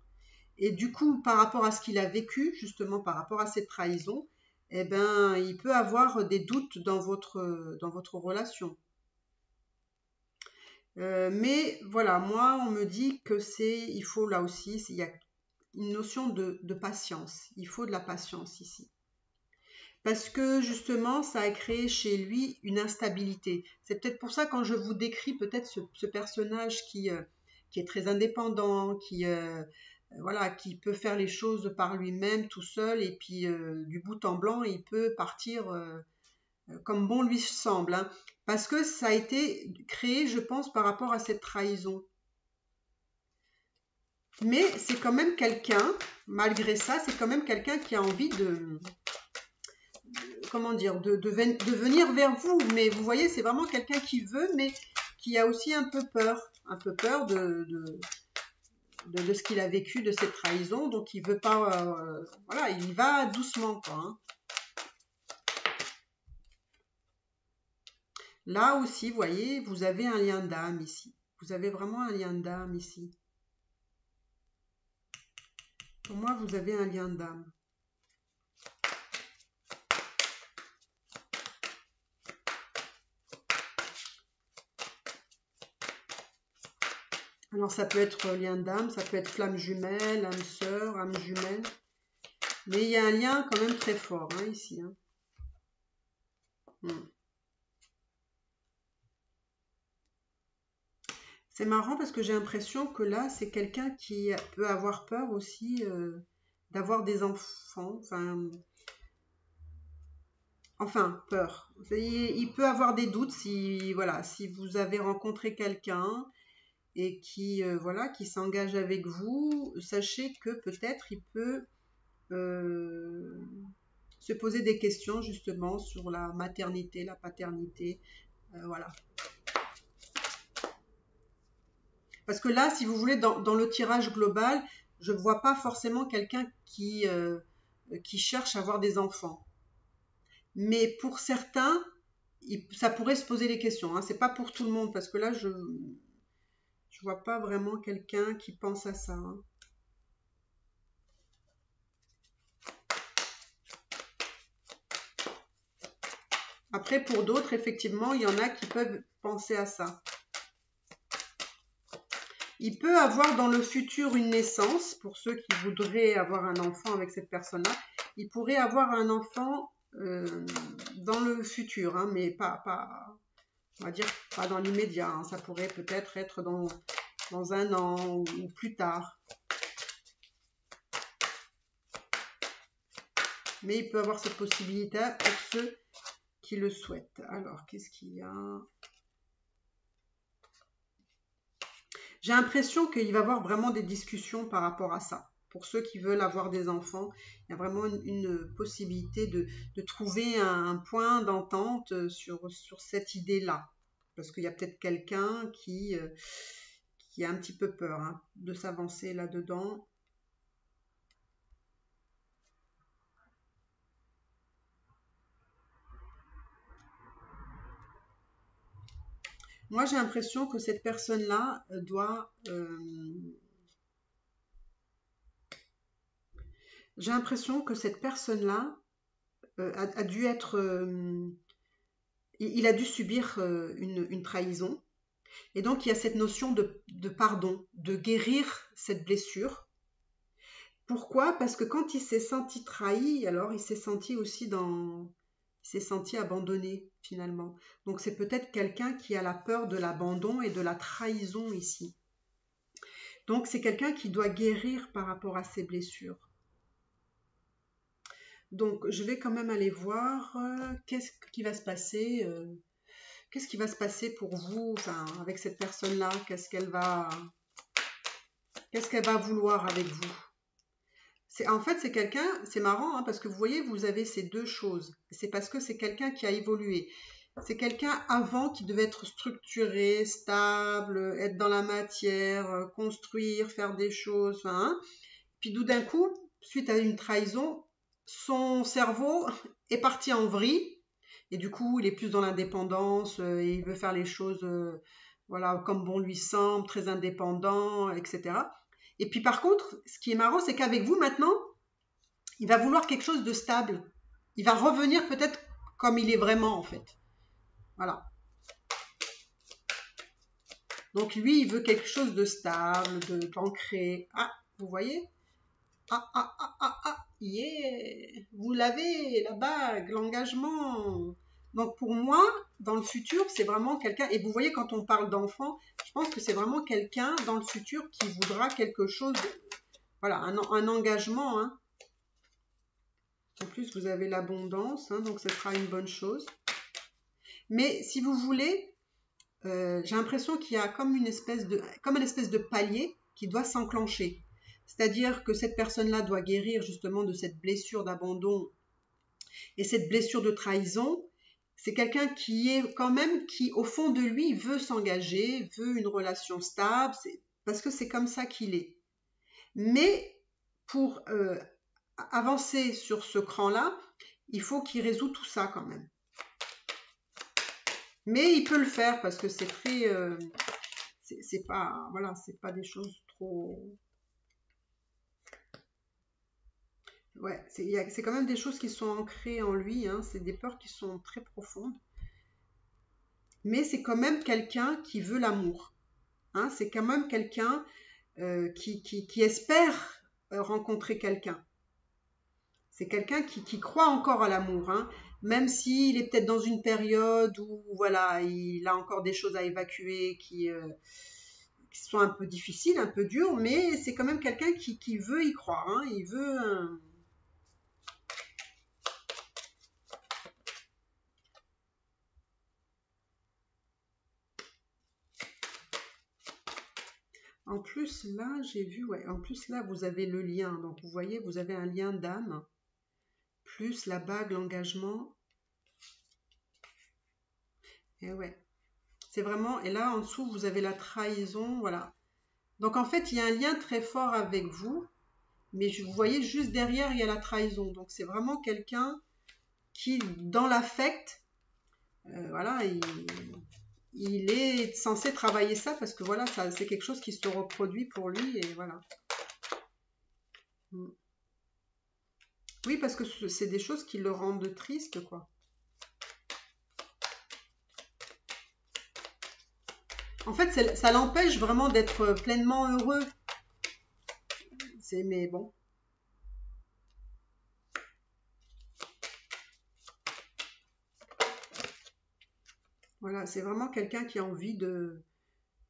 [SPEAKER 1] Et du coup, par rapport à ce qu'il a vécu, justement par rapport à cette trahison, eh ben, il peut avoir des doutes dans votre relation. Mais voilà, moi, on me dit que il faut là aussi, il y a une notion de patience. Il faut de la patience ici. Parce que justement, ça a créé chez lui une instabilité. C'est peut-être pour ça quand je vous décris peut-être ce personnage qui est très indépendant, voilà, qui peut faire les choses par lui-même tout seul et puis du bout en blanc, il peut partir comme bon lui semble. Hein. Parce que ça a été créé, je pense, par rapport à cette trahison. Mais c'est quand même quelqu'un, malgré ça, c'est quand même quelqu'un qui a envie comment dire, de venir vers vous. Mais vous voyez, c'est vraiment quelqu'un qui veut, mais qui a aussi un peu peur de ce qu'il a vécu, de cette trahison. Donc il veut pas, voilà, il va doucement, quoi. Hein. Là aussi, vous voyez, vous avez un lien d'âme ici. Vous avez vraiment un lien d'âme ici. Pour moi, vous avez un lien d'âme. Alors, ça peut être lien d'âme, ça peut être flamme jumelle, âme sœur, âme jumelle. Mais il y a un lien quand même très fort, hein, ici. Hein. C'est marrant parce que j'ai l'impression que là, c'est quelqu'un qui peut avoir peur aussi d'avoir des enfants. Enfin, peur. Il peut avoir des doutes si, voilà, si vous avez rencontré quelqu'un et qui, voilà, qui s'engage avec vous, sachez que peut-être il peut se poser des questions justement sur la maternité, la paternité, voilà. Parce que là, si vous voulez, dans le tirage global, je ne vois pas forcément quelqu'un qui cherche à avoir des enfants. Mais pour certains, ça pourrait se poser les questions. Hein. C'est pas pour tout le monde, parce que là, je vois pas vraiment quelqu'un qui pense à ça. Hein. Après, pour d'autres, effectivement, il y en a qui peuvent penser à ça. Il peut avoir dans le futur une naissance, pour ceux qui voudraient avoir un enfant avec cette personne-là. Il pourrait avoir un enfant dans le futur, hein, mais pas, on va dire, pas dans l'immédiat. Hein. Ça pourrait peut-être être dans 1 an ou plus tard. Mais il peut avoir cette possibilité pour ceux qui le souhaitent. Alors, qu'est-ce qu'il y a? J'ai l'impression qu'il va y avoir vraiment des discussions par rapport à ça. Pour ceux qui veulent avoir des enfants, il y a vraiment une possibilité de trouver un point d'entente sur cette idée-là. Parce qu'il y a peut-être quelqu'un qui a un petit peu peur hein, de s'avancer là-dedans. Moi, j'ai l'impression que cette personne-là doit... j'ai l'impression que cette personne-là a dû être... il a dû subir une trahison. Et donc, il y a cette notion de pardon, de guérir cette blessure. Pourquoi? Parce que quand il s'est senti trahi, alors il s'est senti aussi il s'est senti abandonné finalement. Donc c'est peut-être quelqu'un qui a la peur de l'abandon et de la trahison ici. Donc c'est quelqu'un qui doit guérir par rapport à ses blessures. Donc je vais quand même aller voir qu'est-ce qui va se passer. Qu'est-ce qui va se passer pour vous enfin, avec cette personne-là? Qu'est-ce qu'elle va vouloir avec vous? En fait, c'est quelqu'un, c'est marrant, hein, parce que vous voyez, vous avez ces deux choses. C'est parce que c'est quelqu'un qui a évolué. C'est quelqu'un avant qui devait être structuré, stable, être dans la matière, construire, faire des choses. Hein. Puis tout d'un coup, suite à une trahison, son cerveau est parti en vrille. Et du coup, il est plus dans l'indépendance, et il veut faire les choses voilà, comme bon lui semble, très indépendant, etc. Et puis par contre, ce qui est marrant, c'est qu'avec vous maintenant, il va vouloir quelque chose de stable. Il va revenir peut-être comme il est vraiment en fait. Voilà. Donc lui, il veut quelque chose de stable, d'ancré. Ah, vous voyez? Yeah! Vous l'avez, la bague, l'engagement. Donc pour moi, dans le futur, c'est vraiment quelqu'un, et vous voyez quand on parle d'enfant, je pense que c'est vraiment quelqu'un dans le futur qui voudra quelque chose, voilà, un engagement. Hein. En plus, vous avez l'abondance, hein, donc ce sera une bonne chose. Mais si vous voulez, j'ai l'impression qu'il y a comme une espèce de palier qui doit s'enclencher. C'est-à-dire que cette personne-là doit guérir justement de cette blessure d'abandon et cette blessure de trahison. C'est quelqu'un qui est quand même, qui au fond de lui veut s'engager, veut une relation stable, parce que c'est comme ça qu'il est. Mais pour avancer sur ce cran-là, il faut qu'il résout tout ça quand même. Mais il peut le faire parce que c'est très... c'est pas... Voilà, c'est pas des choses trop... Ouais, c'est quand même des choses qui sont ancrées en lui, hein, c'est des peurs qui sont très profondes. Mais c'est quand même quelqu'un qui veut l'amour. Hein, c'est quand même quelqu'un qui espère rencontrer quelqu'un. C'est quelqu'un qui croit encore à l'amour, hein, même s'il est peut-être dans une période où voilà, il a encore des choses à évacuer qui sont un peu difficiles, un peu dures, mais c'est quand même quelqu'un qui veut y croire. Hein, il veut. En plus, là, j'ai vu, ouais, en plus, là, vous avez le lien. Donc, vous voyez, vous avez un lien d'âme, plus la bague, l'engagement. Et ouais, c'est vraiment. Et là, en dessous, vous avez la trahison, voilà. Donc, en fait, il y a un lien très fort avec vous. Mais vous voyez, juste derrière, il y a la trahison. Donc, c'est vraiment quelqu'un qui, dans l'affect, voilà, il est censé travailler ça parce que voilà, ça, c'est quelque chose qui se reproduit pour lui et voilà. Mm. Oui, parce que c'est des choses qui le rendent triste, quoi. En fait, ça l'empêche vraiment d'être pleinement heureux. Mais bon. Voilà, c'est vraiment quelqu'un qui a envie de,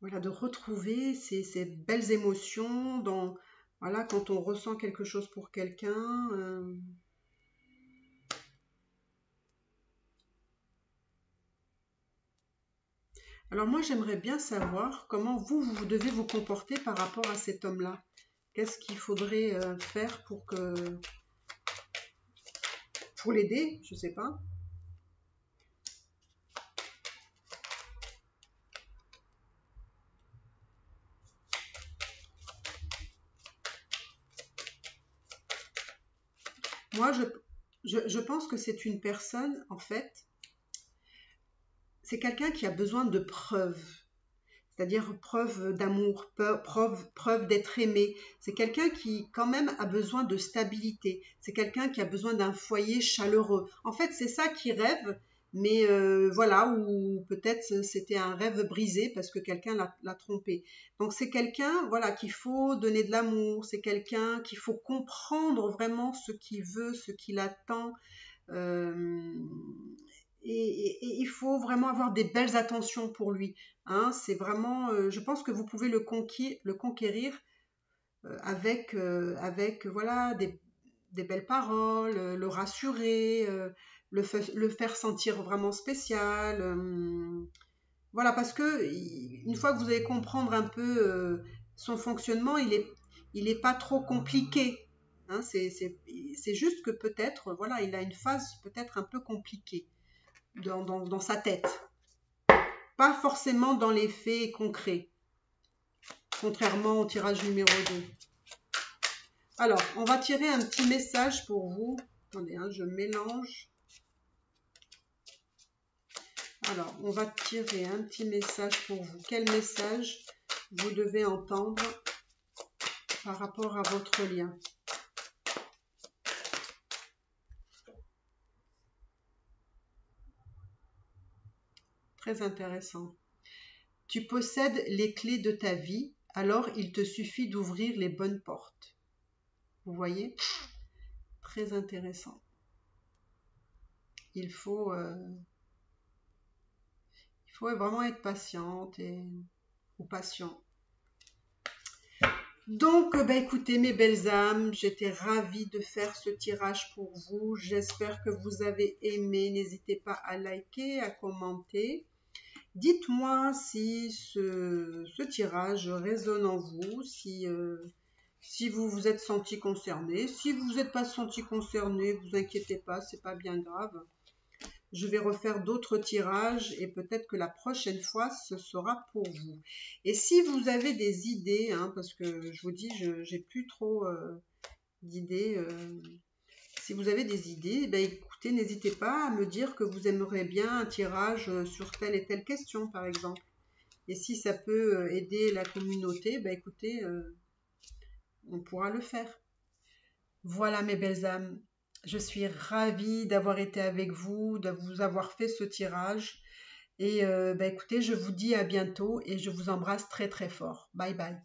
[SPEAKER 1] voilà, de retrouver ces belles émotions voilà, quand on ressent quelque chose pour quelqu'un. Alors moi, j'aimerais bien savoir comment vous devez vous comporter par rapport à cet homme-là. Qu'est-ce qu'il faudrait faire pour l'aider? Je sais pas. Moi, je pense que c'est une personne, en fait, c'est quelqu'un qui a besoin de preuves. C'est-à-dire preuve d'amour, preuve d'être aimé. C'est quelqu'un qui quand même a besoin de stabilité. C'est quelqu'un qui a besoin d'un foyer chaleureux. En fait, c'est ça qui rêve, mais voilà, ou peut-être c'était un rêve brisé parce que quelqu'un l'a trompé. Donc c'est quelqu'un, voilà, qu'il faut donner de l'amour. C'est quelqu'un qu'il faut comprendre vraiment ce qu'il veut, ce qu'il attend. Euh, et il faut vraiment avoir des belles attentions pour lui. Hein, c'est vraiment, je pense que vous pouvez le conquérir avec voilà, des belles paroles, le rassurer, le faire sentir vraiment spécial. Voilà, parce que une fois que vous allez comprendre un peu son fonctionnement, il est pas trop compliqué. Hein, c'est juste que peut-être, voilà, il a une phase peut-être un peu compliquée dans sa tête, pas forcément dans les faits concrets, contrairement au tirage numéro 2. Alors, on va tirer un petit message pour vous. Attendez, hein, je mélange. Alors, on va tirer un petit message pour vous. Quel message vous devez entendre par rapport à votre lien? Très intéressant. Tu possèdes les clés de ta vie, alors il te suffit d'ouvrir les bonnes portes. Vous voyez? Très intéressant. Il faut vraiment être patiente ou patient. Donc, bah, écoutez mes belles âmes, j'étais ravie de faire ce tirage pour vous. J'espère que vous avez aimé. N'hésitez pas à liker, à commenter. Dites-moi si ce tirage résonne en vous, si vous vous êtes senti concerné. Si vous n'êtes pas senti concerné, vous inquiétez pas, c'est pas bien grave. Je vais refaire d'autres tirages et peut-être que la prochaine fois, ce sera pour vous. Et si vous avez des idées, hein, parce que je vous dis, je n'ai plus trop d'idées. Si vous avez des idées, ben, écoutez, n'hésitez pas à me dire que vous aimeriez bien un tirage sur telle et telle question, par exemple. Et si ça peut aider la communauté, bah écoutez, on pourra le faire. Voilà mes belles âmes, je suis ravie d'avoir été avec vous, de vous avoir fait ce tirage. Et bah écoutez, je vous dis à bientôt et je vous embrasse très très fort. Bye bye.